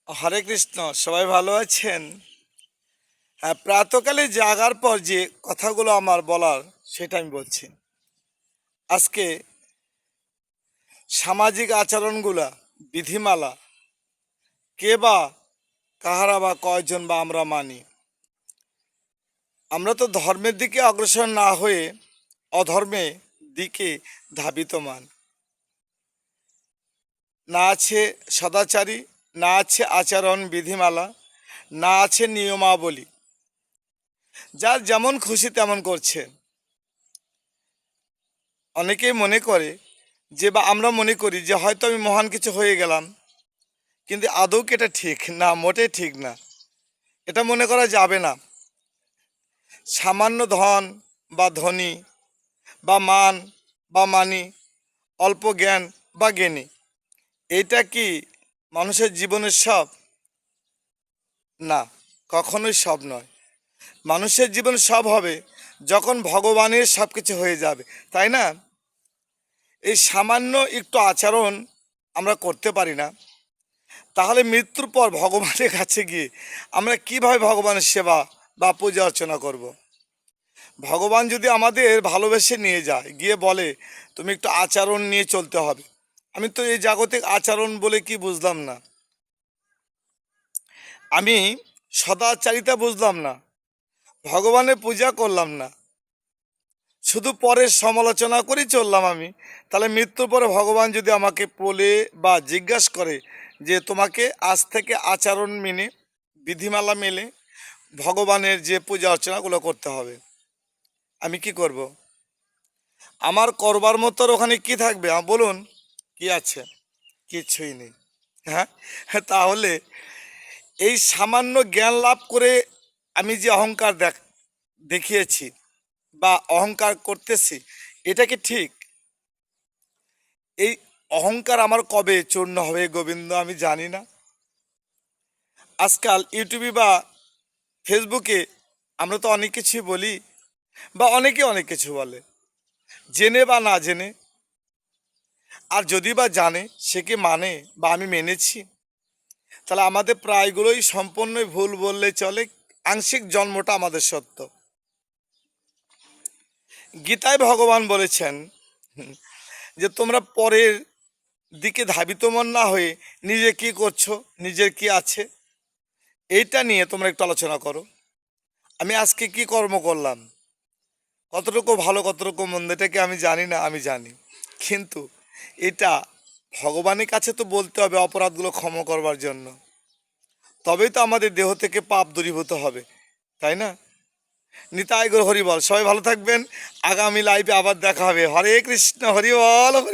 হরে কৃষ্ণ। সবাই ভালো আছেন? হ্যাঁ, প্রাতকালে জাগার পর যে কথাগুলো আমার বলার সেটা আমি বলছি। আজকে সামাজিক আচরণগুলা, বিধিমালা কে বা কাহারা বা কয়জন বা আমরা মানি। আমরা তো ধর্মের দিকে অগ্রসর না হয়ে অধর্মের দিকে ধাবিতমান। না আছে সদাচারী, না আছে আচরণ বিধিমালা, না আছে নিয়মাবলী। যার যেমন খুশি তেমন করছে। অনেকেই মনে করে যে বা আমরা মনে করি যে হয়তো আমি মহান কিছু হয়ে গেলাম, কিন্তু আদৌ কি এটা ঠিক না? মোটেই ঠিক না। এটা মনে করা যাবে না। সামান্য ধন বা ধনী বা মান বা মানি, অল্প জ্ঞান বা জ্ঞানী, এটা কি মানুষের জীবনের সব? না, কখনোই সব নয়। মানুষের জীবন সব হবে যখন ভগবানের সব কিছু হয়ে যাবে, তাই না? এই সামান্য একটু আচরণ আমরা করতে পারি না, তাহলে মৃত্যুর পর ভগবানের কাছে গিয়ে আমরা কিভাবে ভগবানের সেবা বা পূজা অর্চনা করব। ভগবান যদি আমাদের ভালোবেসে নিয়ে যায়, গিয়ে বলে তুমি একটু আচরণ নিয়ে চলতে হবে, আমি তো এই জাগতিক আচরণ বলে কি বুঝলাম না, আমি সদাচারিতা বুঝলাম না, ভগবানের পূজা করলাম না, শুধু পরের সমালোচনা করেই চললাম আমি, তাহলে মৃত্যুর পরে ভগবান যদি আমাকে বলে বা জিজ্ঞাসা করে যে তোমাকে আজ থেকে আচরণ মেনে, বিধিমালা মেলে ভগবানের যে পূজা অর্চনাগুলো করতে হবে, আমি কি করব? আমার করবার মতো ওখানে কি থাকবে বলুন? কি আছে? কিছুই নেই। হ্যাঁ, তাহলে এই সামান্য জ্ঞান লাভ করে আমি যে অহংকার দেখিয়েছি বা অহংকার করতেছি, এটা কি ঠিক? এই অহংকার আমার কবে চূর্ণ হবে গোবিন্দ আমি জানি না। আজকাল ইউটিউবে বা ফেসবুকে আমরা তো অনেক কিছুই বলি, বা অনেকে অনেক কিছু বলে, জেনে বা না জেনে। আর যদি বা জানে, সে কি মানে বা আমি মেনেছি? তাহলে আমাদের প্রায়গুলোই সম্পূর্ণই ভুল বললে চলে। আংশিক জন্মটা আমাদের সত্য। গীতায় ভগবান বলেছেন যে তোমরা পরের দিকে ধাবিতমন না হয়ে নিজে কি করছো, নিজের কি আছে, এইটা নিয়ে তোমরা একটু আলোচনা করো। আমি আজকে কি কর্ম করলাম, কতটুকু ভালো কতটুকু মন্দ, এটা কি আমি জানি না? আমি জানি। কিন্তু এটা ভগবানের কাছে তো বলতে হবে অপরাধগুলো ক্ষমা করবার জন্য, তবেই তো আমাদের দেহ থেকে পাপ দূরীভূত হবে, তাই না? নিতাই গৌর হরি বল। সবাই ভালো থাকবেন। আগামী লাইভে আবার দেখা হবে। হরে কৃষ্ণ, হরি বল।